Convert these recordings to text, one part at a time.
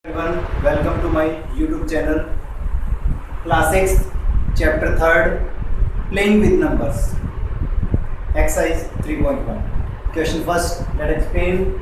Everyone, welcome to my YouTube channel. Class 6, Chapter 3rd, Playing with Numbers. Exercise 3.1. Question first, let's explain.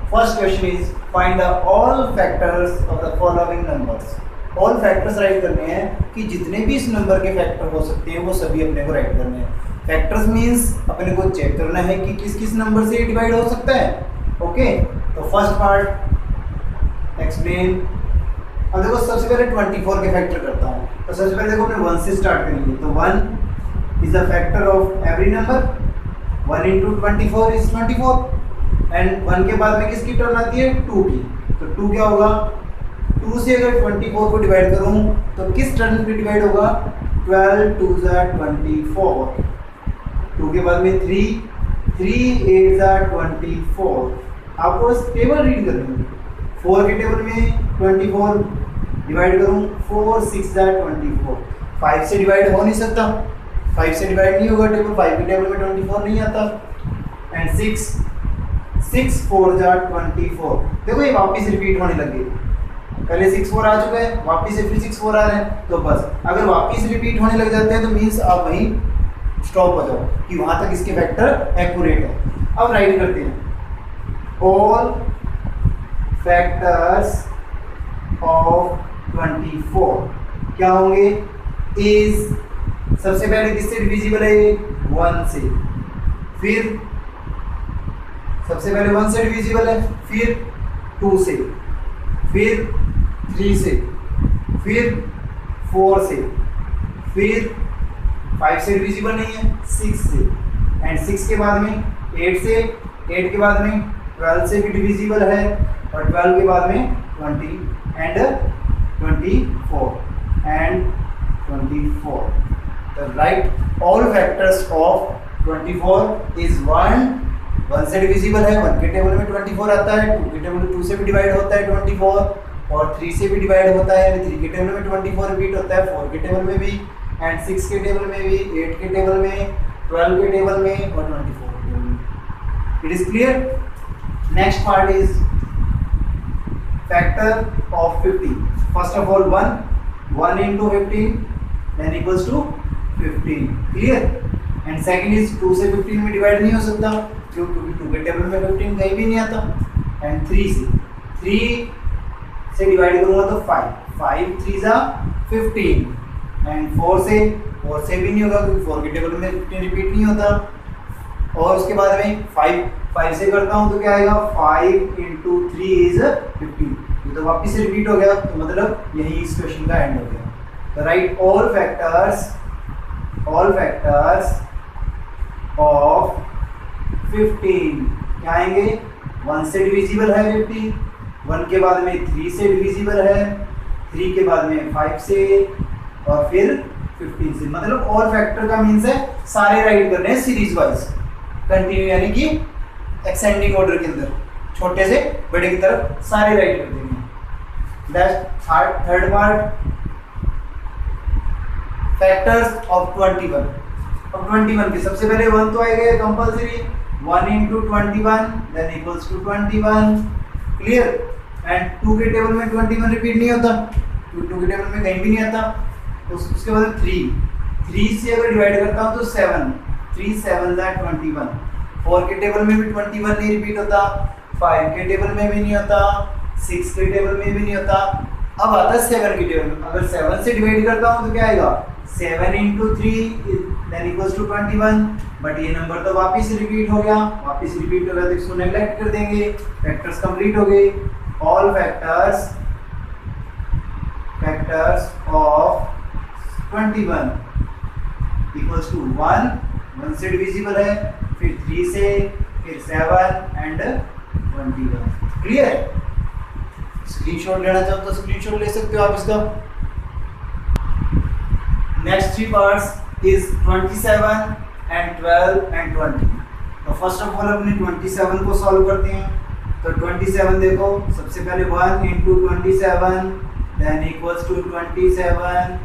First question is find the all factors of the following numbers. All factors right करने हैं कि जितने भी इस number के factor हो सकते हैं वो सभी अपने को राइट करने हैं. फैक्टर्स मीन्स अपने को चेक करना है कि किस किस नंबर से डिवाइड हो सकता है. ओके, तो फर्स्ट पार्ट एक्सप्लेन. अब देखो सबसे पहले 24 के फैक्टर करता हूँ. तो सबसे पहले देखो अपने 1 से स्टार्ट करेंगे. तो 1 is the factor of every number. 1 into 24 is 24 and 1 के बाद में किसकी टर्न आती है 2 की. तो 2 क्या होगा, 2 से अगर 24 को डिवाइड करूँ तो किस टर्न पे डिवाइड होगा, 12 2 24. 2 के बाद में 3 3 8 24. आपको बस टेबल रीड करनी होगी. 4 के टेबल में 24 डिवाइड करूँ 4 6 24. 5 से डिवाइड हो नहीं सकता, 5 से डिवाइड नहीं होगा टेबल. 5 के टेबल में 24 नहीं आता. एंड 6 6 4 24. देखो ये वापस रिपीट होने लगे. पहले 6 4 आ चुका है, वापस से फिर 6 4 आ रहे हैं. तो बस अगर वापस रिपीट होने लग जाते हैं तो मीन्स आप वहीं स्टॉप हो जाओ कि वहाँ तक इसके फैक्टर एक्यूरेट है. अब राइट करते हैं. ऑल फैक्टर्स ऑफ 24 क्या होंगे, इज सबसे पहले किससे डिविजिबल है, 1 से. फिर सबसे पहले 1 से डिविजिबल है, फिर 2 से, फिर 3 से, फिर 4 से, फिर 5 से डिविजिबल नहीं है, 6 से. एंड 6 के बाद में 8 से, 8 के बाद में 12 से भी डिविजिबल है और 12 के बाद में 20 एंड 24 एंड 24. तो right all factors of 24 is 1 से डिविजिबल है. 1 के टेबल में 24 आता है, 2 के टेबल में 2 से भी डिवाइड होता है 24 और 3 से भी डिवाइड होता है. 3 के टेबल में 24 रिपीट होता है, 4 के टेबल में भी एंड 6 के टेबल में भी, 8 के टेबल में, 12 के टेबल में और 24 के टेबल में. It is clear. Next part is factor of 50. First of all 1 into 15 then equals to 15. Clear. And second is 2 से 15 में डिवाइड नहीं हो सकता क्योंकि 2 के टेबल में 15 कहीं भी नहीं आता. एंड 3 से डिवाइड करूँगा तो 5 3 15 एंड 4 से भी नहीं होगा क्योंकि 4 के टेबल में 15 रिपीट नहीं होता. और उसके बाद में 5 से करता हूँ तो क्या आएगा, 5 into 3 is 15. ये तो वापस से रिपीट हो गया, तो मतलब यही इस क्वेश्चन का एंड हो गया. तो राइट ऑल फैक्टर्स ऑफ 15 क्या आएंगे, 1 से डिविजिबल है 15, 1 के बाद में 3 से डिविजिबल है, 3 के बाद में 5 से और फिर 15 से. मतलब ऑल फैक्टर का मीन्स है सारे राइट करने हैं सीरीज वाइज कंटिन्यू, यानी कि एक्सेंडिंग ऑर्डर के अंदर छोटे से बड़े की तरफ सारे राइट कर देंगे. Third part factors of 21. अब 21 के सबसे पहले 1 तो आएगा compulsory. 1 into 21 then equals to 21. Clear. And 2 के टेबल में 21 रिपीट नहीं होता, 2 के टेबल में कहीं भी नहीं आता. उसके बाद 3 से अगर डिवाइड करता हूँ तो 7 3 7 21. 4 के टेबल में भी 21 नहीं रिपीट होता, 5 के टेबल में भी नहीं होता, 6 के टेबल में भी नहीं होता. अब आता है 7 के टेबल में. अगर 7 से डिवाइड करता हूँ तो क्या आएगा, 7 into 3 then equals to 21. But ये नंबर तो वापस रिपीट हो गया, वापस रिपीट हो गया तो इसको नेग्लेक्ट कर देंगे. फैक्टर्स कंप्लीट हो गए. All factors of 21 equals to 1 से डिविजिबल है, फिर 3 से, फिर 7 एंड 21. क्लियर. स्क्रीनशॉट लेना चाहो तो स्क्रीनशॉट ले सकते हो आप इसका. Next 3 parts is 27 and 12 and 20. तो फर्स्ट ऑफ ऑल अपने 27 को सॉल्व करते हैं. तो 27 देखो सबसे पहले 1 into 27 then equals to 27.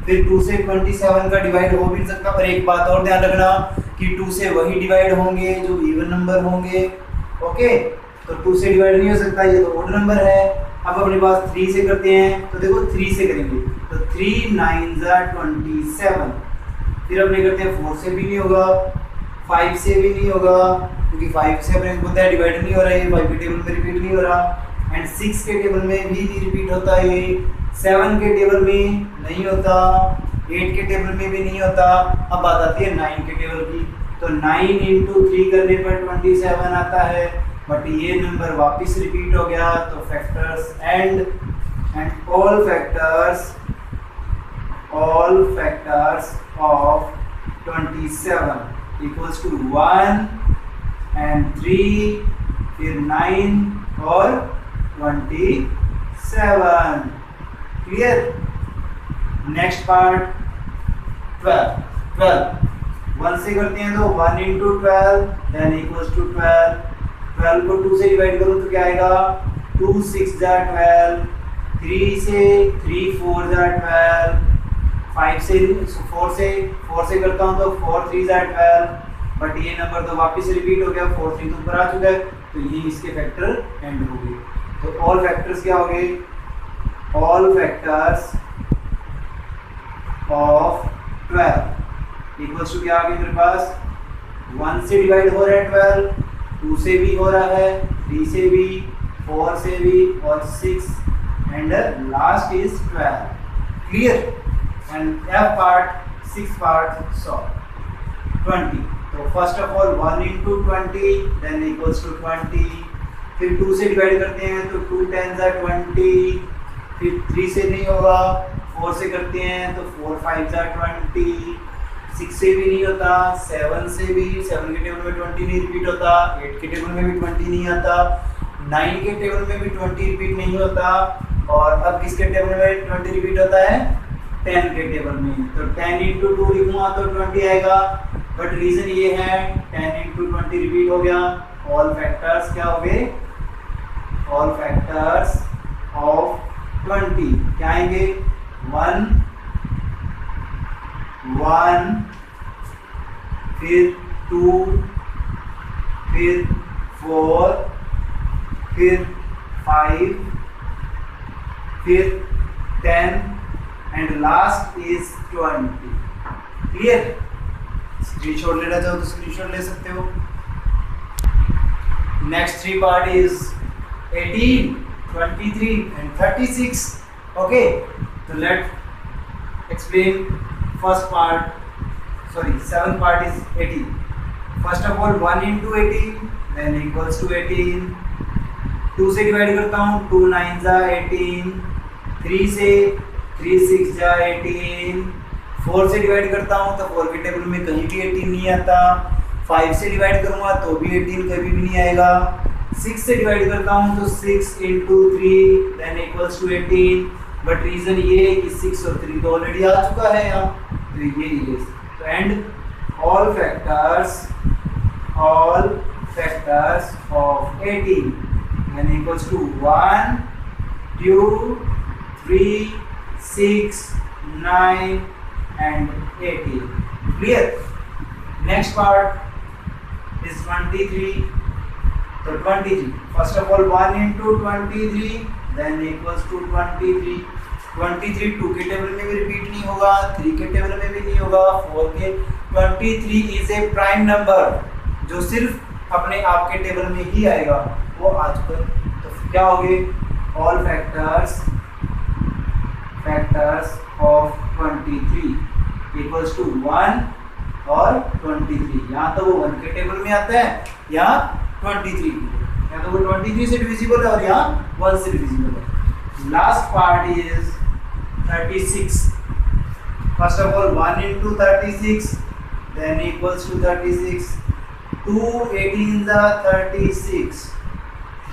फिर 2 से 27 का डिवाइड हो भी नहीं सकता. पर एक बात और ध्यान रखना कि 2 से वही डिवाइड होंगे जो इवन नंबर होंगे. ओके, तो 2 से डिवाइड नहीं हो सकता, ये तो ओड नंबर है. अब अपने पास 3 से करते हैं, तो देखो 3 से करेंगे तो 3 9 27। फिर अपने करते हैं 4 से भी नहीं होगा, 5 से भी नहीं होगा क्योंकि 5 से अपने बोलते हैं डिवाइड नहीं हो रहा है, 5 के टेबल में रिपीट नहीं हो रहा, एंड 6 के टेबल में भी नहीं रिपीट होता है, 7 के टेबल में नहीं होता, 8 के टेबल में भी नहीं होता। अब बात आती है 9 के टेबल की, तो 9 इंटू 3 करने पर 27 आता है, बट ये नंबर वापस रिपीट हो गया। तो factors and all factors of 27 equals to 1 and 3, फिर 9 और 27। क्लियर। नेक्स्ट पार्ट 12 1 से करते हैं तो 1 इंटू 12 देन इक्वल्स टू 12 को 2 से डिवाइड करूँ तो क्या आएगा, 2 6 जा 12, 3 से 3 4 जा 12, 5 से 4 से करता हूँ तो 4 3 जा 12, बट ये नंबर तो वापस रिपीट हो गया, 4 3 तो ऊपर आ चुका है, तो ये इसके फैक्टर एंड हो गए। तो ऑल फैक्टर्स क्या हो गए, all factors of 12 equals to क्या आ गया मेरे पास, 1 से डिवाइड हो रहा है 12, 2 से भी हो रहा है, 3 से भी, 4 से भी और 6 and last is 12। Clear. And F part 6 part solve 20। तो first of all 1 into 20 then equals to 20, फिर 2 से डिवाइड करते हैं तो 2 10 जा 20, फिर 3 से नहीं होगा, 4 से करते हैं तो 4 5 जा 20, 6 से भी नहीं होता, 7 से भी, 7 के टेबल में 20 नहीं रिपीट होता, 8 के टेबल में भी 20 नहीं आता, 9 के टेबल में भी 20 रिपीट नहीं होता, और अब किसके टेबल में 20 रिपीट होता है, 10 के टेबल में। तो 10 इंटू 2 लिखूंगा तो 20 आएगा, बट रीजन ये है 10 इंटू 20 रिपीट हो गया। ऑल फैक्टर्स क्या हो गए, ऑल फैक्टर्स ऑफ 20 क्या आएंगे, 1 1, फिर 2, फिर 4, फिर 5, फिर 10 and last is 20। Clear. Screenshot लेना चाहो तो स्क्रीनशॉट ले सकते हो। Next 3 part is 18, 23 and 36। Okay, तो let explain first part, sorry 7 part is 18. First of all 1 into 18 then equals to 18, 2 से डिवाइड करता हूँ 2 9 जा 18, 3 से 3 6 जा 18, 4 से डिवाइड करता हूँ तो 4 के टेबल में कहीं भी 18 नहीं आता, 5 से डिवाइड करूँगा तो भी 18 कभी भी नहीं आएगा, 6 से डिवाइड करता हूँ तो 6 into 3 then equals to 18, but reason ये है कि 6 और 3 तो ऑलरेडी आ चुका है यहाँ, तो ये है। तो एंड ऑल फैक्टर्स ऑफ 18 यानी equals to 1 2 3 6 9 and 18। Clear. Next part is 23। तो 23 first of all 1 into 23 then equals to 23। 23 2 के टेबल में भी रिपीट नहीं होगा, 3 के टेबल में भी नहीं होगा, 4 के। 23 इज ए प्राइम नंबर जो सिर्फ अपने आप के टेबल में ही आएगा, वो आ चुका है। तो क्या हो गए, all factors of 23 equals to 1 और 23। यहाँ तो वो 1 के टेबल में आता है, यहाँ 23, यहाँ तो वो 23 से डिविजिबल है और यहाँ 1 से डिविजिबल है। Last part is 36। First of all 1 into 36 then equals to 36, 2 18 जा 36,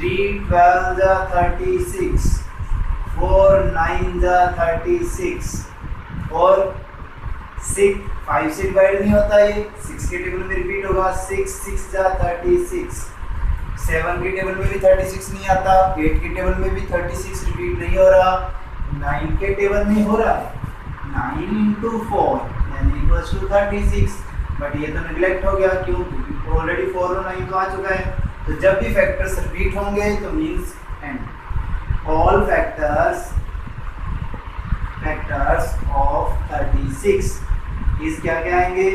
3 12 जा 36, 4 9 जा 36 और 6 5 से डिवाइड नहीं होता, ये 6 के टेबल में रिपीट होगा, 6 6 जा 36, 7 के टेबल में भी 36 नहीं आता, 8 के टेबल में भी 36 रिपीट नहीं हो रहा, 9 के टेबल में हो रहा है 9 into 4 यानी इक्वल्स टू 36, बट ये तो नेग्लेक्ट हो गया, क्यों, क्योंकि ऑलरेडी 4 और 9 तो आ चुका है। तो जब भी फैक्टर्स रिपीट होंगे तो means and. All factors of 36 इस क्या क्या आएंगे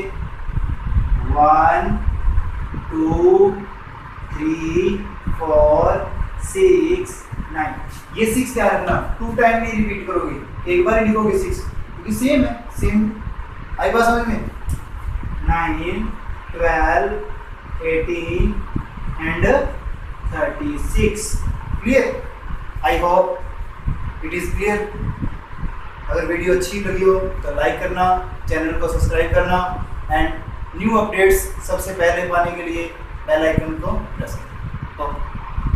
1 2 3 4 6 9। ये 6 क्या रखना 2 टाइम नहीं रिपीट करोगे, एक बार ही लिखोगे 6 क्योंकि सेम है, सेम आई बात समझ में। 9 12 18 and 36 clear. I hope it is clear. अगर वीडियो अच्छी लगी हो तो लाइक करना, चैनल को सब्सक्राइब करना एंड न्यू अपडेट्स सबसे पहले पाने के लिए बेल आइकन को प्रेस करें।